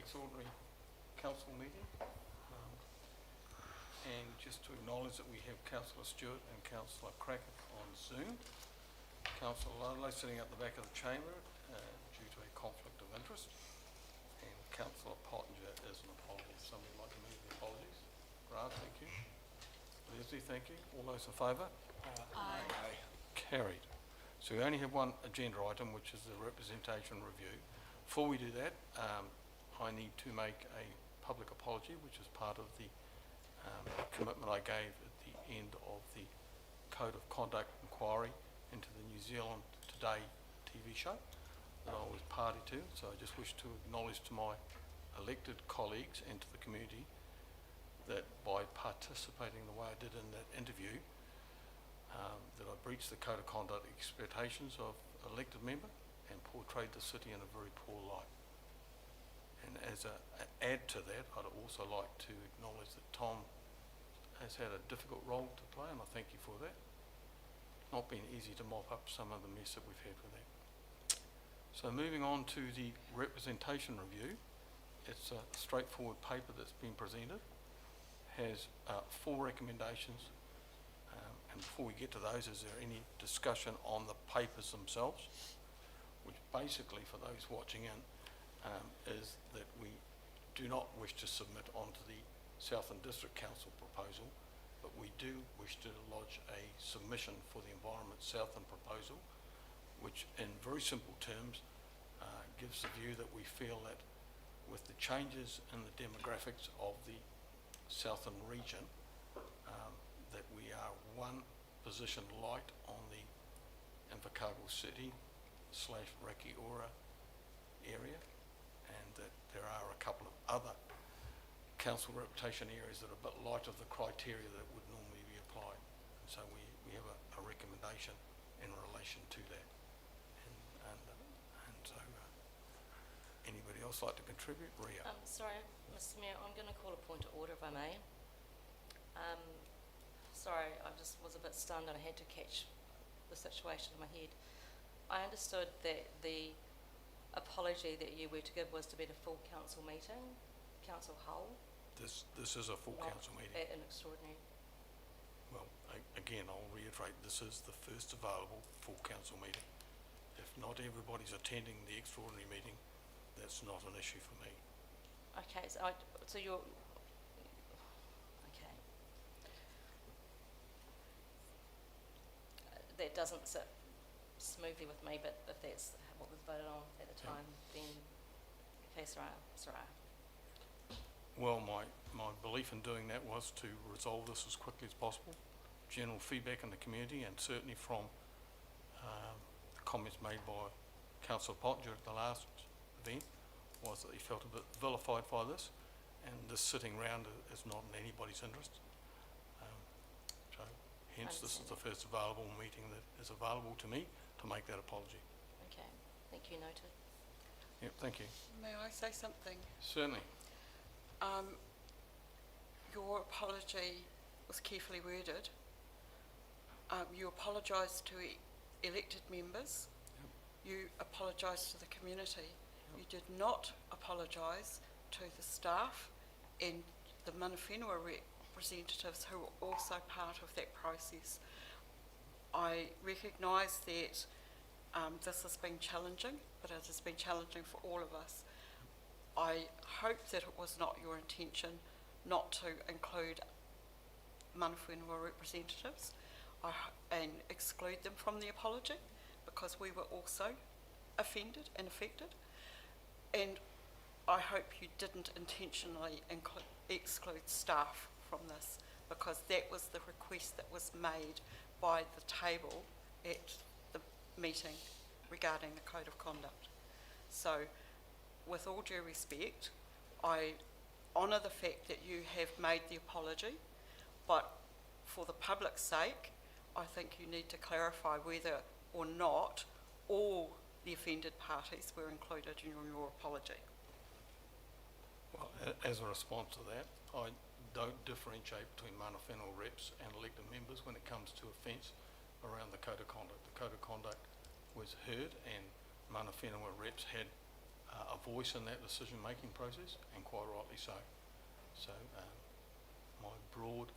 extraordinary council meeting. And just to acknowledge that we have Councillor Stewart and Councillor Crackett on Zoom. Councillor Ludlow sitting at the back of the chamber due to a conflict of interest. And Councillor Pottinger is an apology. If somebody would like to move the apologies. Grant, thank you. Leslie, thank you. All those in favour? Aye. Carried. So we only have one agenda item, which is the representation review. Before we do that, I need to make a public apology, which is part of the commitment I gave at the end of the Code of Conduct inquiry into the New Zealand Today TV show that I was party to. So I just wish to acknowledge to my elected colleagues and to the community that by participating the way I did in that interview, that I breached the Code of Conduct expectations of elected member and portrayed the city in a very poor light. And as an add to that, I'd also like to acknowledge that Tom has had a difficult role to play, and I thank you for that. Not been easy to mop up some of the mess that we've had with that. So moving on to the representation review, it's a straightforward paper that's been presented, has 4 recommendations, and before we get to those, is there any discussion on the papers themselves, which basically, for those watching in, is that we do not wish to submit onto the Southern District Council proposal, but we do wish to lodge a submission for the Environment Southern proposal, which in very simple terms gives the view that we feel that with the changes in the demographics of the Southern region, that we are one position light on the Invercargill City / Rakiura area, and that there are a couple of other council reputation areas that are a bit light of the criteria that would normally be applied. And so we have a recommendation in relation to that. And so anybody else like to contribute? Ria. Sorry, Mr. Mayor, I'm going to call a point of order if I may. Sorry, I just was a bit stunned and I had to catch the situation in my head. I understood that the apology that you were to give was to be at a full council meeting, council whole. This is a full council meeting. An extraordinary. Well, again, I'll reiterate, this is the first available full council meeting. If not everybody's attending the extraordinary meeting, that's not an issue for me. Okay, so you're okay. That doesn't sit smoothly with me, but if that's what was voted on at the time, then okay, sorry. Well, my belief in doing that was to resolve this as quickly as possible. General feedback in the community, and certainly from the comments made by Councillor Pottinger at the last event, was that he felt a bit vilified by this, and this sitting round is not in anybody's interest. So hence this is the first available meeting that is available to me to make that apology. Okay, thank you, noted. Yep, thank you. May I say something? Certainly. Your apology was carefully worded. You apologised to elected members. Yep. You apologised to the community. Yep. You did not apologise to the staff and the mana whenua representatives who were also part of that process. I recognise that this has been challenging, but it has been challenging for all of us. I hope that it was not your intention not to include mana whenua representatives and exclude them from the apology, because we were also offended and affected. And I hope you didn't intentionally exclude staff from this, because that was the request that was made by the table at the meeting regarding the Code of Conduct. So, with all due respect, I honour the fact that you have made the apology, but for the public's sake, I think you need to clarify whether or not all the offended parties were included in your apology. Well, as a response to that, I don't differentiate between mana whenua reps and elected members when it comes to offence around the Code of Conduct. The Code of Conduct was heard, and mana whenua reps had a voice in that decision-making process, and quite rightly so. So my broad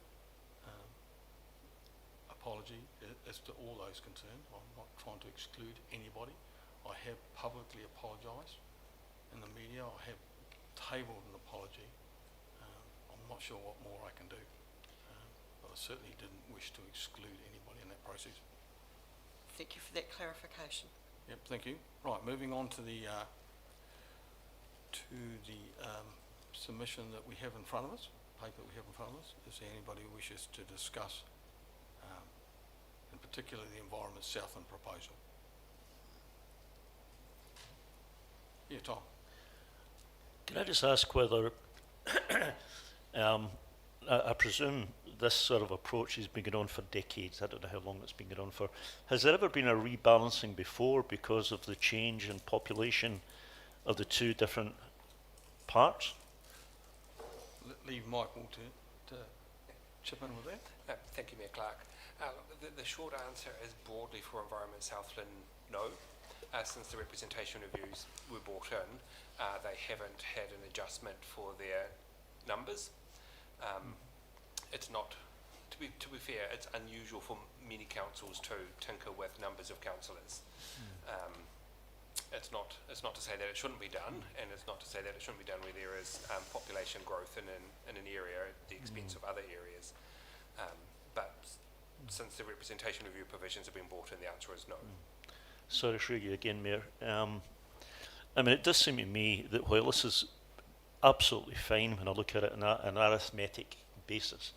apology is to all those concerned. I'm not trying to exclude anybody. I have publicly apologised in the media. I have tabled an apology. I'm not sure what more I can do, but I certainly didn't wish to exclude anybody in that process. Thank you for that clarification. Yep, thank you. Right, moving on to the submission that we have in front of us, paper that we have in front of us. Is there anybody who wishes to discuss, in particular, the Environment Southland proposal? Yeah, Tom. Can I just ask whether, I presume this sort of approach has been going on for decades. I don't know how long it's been going on for. Has there ever been a rebalancing before because of the change in population of the two different parts? Leave Michael to chip in with that. Thank you, Mayor Clark. The short answer is broadly for Environment Southland, no. Since the representation reviews were brought in, they haven't had an adjustment for their numbers. It's not, to be fair, it's unusual for many councils to tinker with numbers of councillors. It's not to say that it shouldn't be done, and it's not to say that it shouldn't be done where there is population growth in an area at the expense of other areas. But since the representation review provisions have been brought in, the answer is no. Sorry to you again, Mayor. I mean, it does seem to me that while this is absolutely fine when I look at it on an arithmetic basis,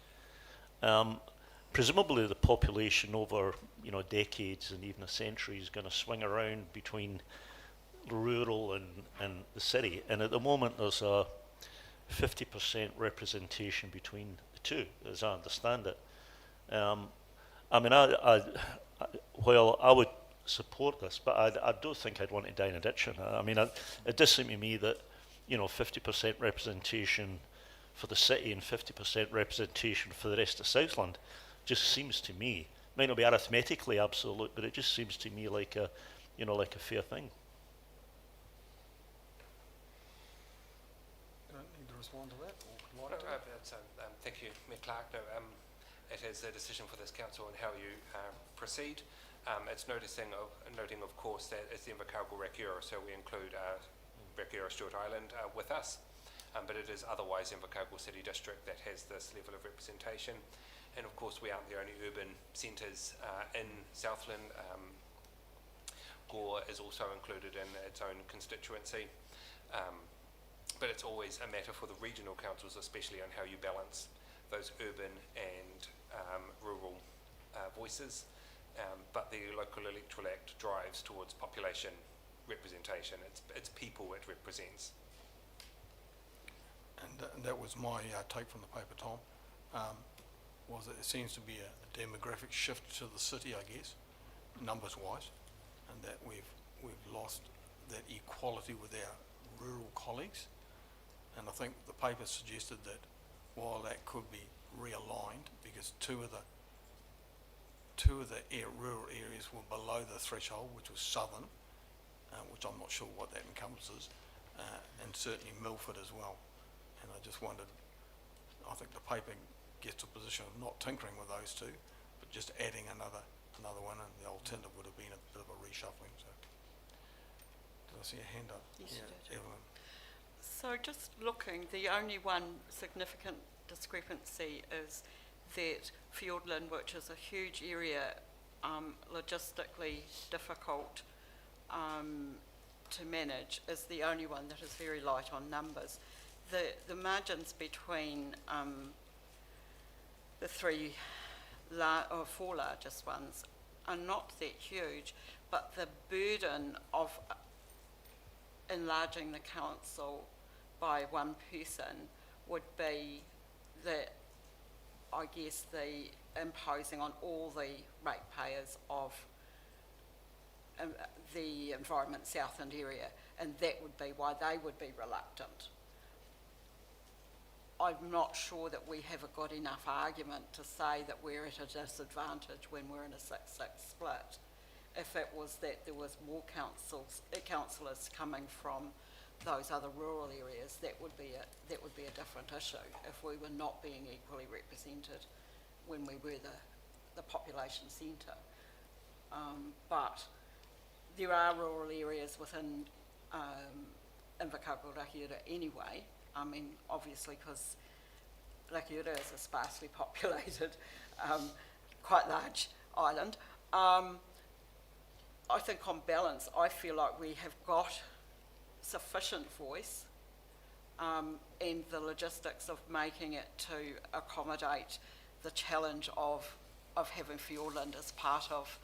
presumably the population over decades and even a century is going to swing around between rural and the city, and at the moment there's a 50% representation between the two, as I understand it. I mean, while I would support this, but I don't think I'd want to die in a ditch. I mean, it does seem to me that 50% representation for the city and 50% representation for the rest of Southland just seems to me, might not be arithmetically absolute, but it just seems to me like a fair thing. You don't need to respond to that, or like to? Thank you, Mayor Clark. No, it is a decision for this council on how you proceed. It's noting, of course, that it's the Invercargill Rakura, so we include Rakura Stewart Island with us, but it is otherwise Invercargill City District that has this level of representation. And of course, we aren't the only urban centres in Southland. Gore is also included in its own constituency, but it's always a matter for the regional councils, especially on how you balance those urban and rural voices. But the Local Electoral Act drives towards population representation. It's people it represents. And that was my take from the paper, Tom. Was that it seems to be a demographic shift to the city, I guess, numbers-wise, and that we've lost that equality with our rural colleagues. And I think the paper suggested that while that could be realigned, because two of the rural areas were below the threshold, which was Southern, which I'm not sure what that encompasses, and certainly Milford as well. And I just wondered, I think the paper gets to a position of not tinkering with those two, but just adding another one, and the alternative would have been a bit of a reshuffling. So, did I see a hand up? Yes, you did. Evelyn. So just looking, the only one significant discrepancy is that Fiordland, which is a huge area, logistically difficult to manage, is the only one that is very light on numbers. The margins between the four largest ones are not that huge, but the burden of enlarging the council by one person would be the imposing on all the ratepayers of the Environment Southland area, and that would be why they would be reluctant. I'm not sure that we have got enough argument to say that we're at a disadvantage when we're in a 6-6 split. If it was that there was more councillors coming from those other rural areas, that would be a different issue if we were not being equally represented when we were the population centre. But there are rural areas within Invercargill Rakiura anyway. I mean, obviously, because Rakiura is a sparsely populated, quite large island. I think on balance, I feel like we have got sufficient voice and the logistics of making it to accommodate the challenge of having Fiordland as part of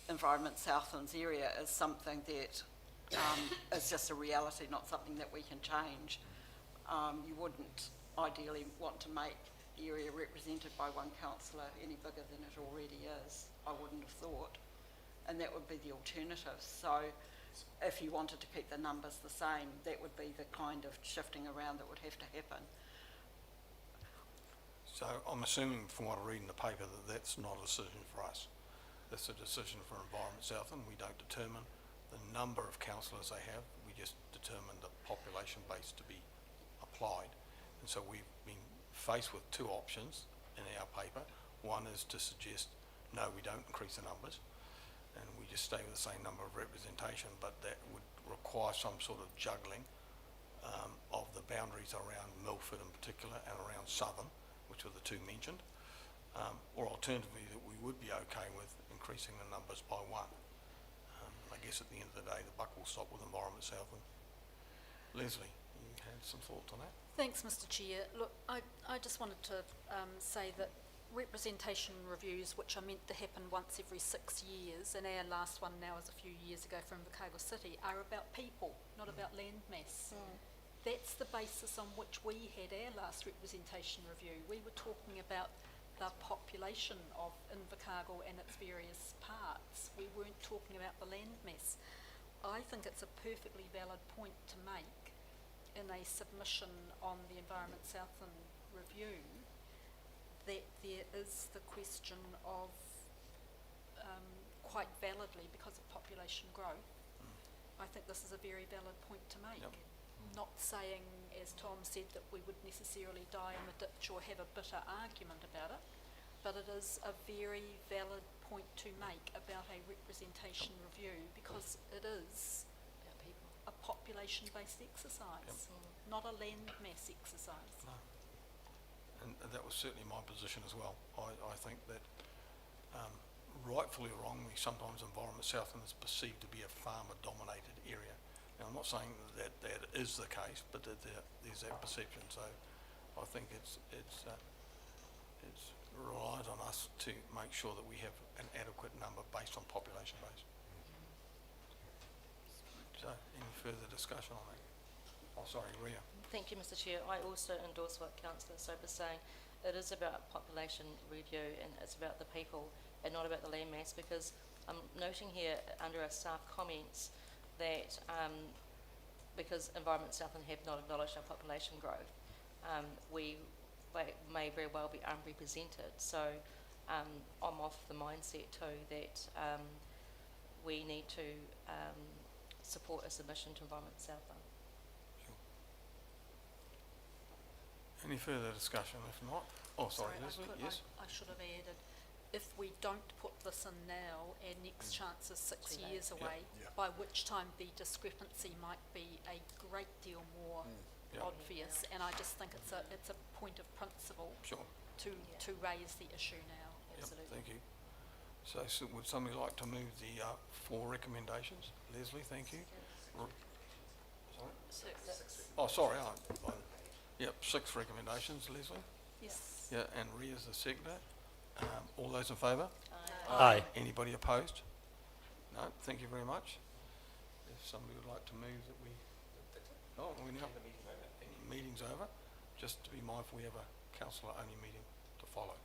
Environment Southland's area is something that is just a reality, not something that we can change. You wouldn't ideally want to make the area represented by one councillor any bigger than it already is, I wouldn't have thought. And that would be the alternative. So if you wanted to keep the numbers the same, that would be the kind of shifting around that would have to happen. So I'm assuming from what I read in the paper that that's not a decision for us. That's a decision for Environment Southland. We don't determine the number of councillors they have. We just determine the population base to be applied. And so we've been faced with two options in our paper. One is to suggest, no, we don't increase the numbers, and we just stay with the same number of representation, but that would require some sort of juggling of the boundaries around Milford in particular and around Southern, which were the two mentioned, or alternatively that we would be okay with increasing the numbers by one. I guess at the end of the day the buck will stop with Environment Southland. Leslie, you had some thoughts on that? Thanks, Mr. Chair. Look, I just wanted to say that representation reviews, which are meant to happen once every 6 years, and our last one now is a few years ago from Invercargill City, are about people, not about land mass. That's the basis on which we had our last representation review. We were talking about the population of Invercargill and its various parts. We weren't talking about the land mass. I think it's a perfectly valid point to make in a submission on the Environment Southland review that there is the question of, quite validly, because of population growth, I think this is a very valid point to make. Yep. Not saying, as Tom said, that we would necessarily die in the ditch or have a bitter argument about it, but it is a very valid point to make about a representation review, because it is About people. a population-based exercise, not a land mass exercise. No. And that was certainly my position as well. I think that rightfully or wrongly, sometimes Environment Southland is perceived to be a farmer-dominated area. Now, I'm not saying that is the case, but that there's that perception. So I think it's reliant on us to make sure that we have an adequate number based on population base. So, any further discussion on that? Oh, sorry, Ria. Thank you, Mr. Chair. I also endorse what Councillor Soap is saying. It is about population review and it's about the people and not about the land mass, because I'm noting here under our staff comments that because Environment Southland have not acknowledged our population growth, we may very well be unrepresented. So I'm off the mindset too that we need to support a submission to Environment Southland. Any further discussion? If not, oh, sorry, Leslie, yes? I should have added, if we don't put this in now, our next chance is 6 Too years late. away, by which time the discrepancy might be a great deal more Yeah. obvious, and I just think it's a point of principle Sure. to raise the issue now. Yep, Absolutely. thank you. So would somebody like to move the 4 recommendations? Leslie, thank you. Sorry? Oh, sorry. Yep, 6 recommendations, Leslie. Yes. Yeah, and Ria's the seconder. All those in favour? Aye. Anybody opposed? No, thank you very much. If somebody would like to move that we... Oh, we now... Meeting's over. Just to be mindful, we have a councillor-only meeting to follow.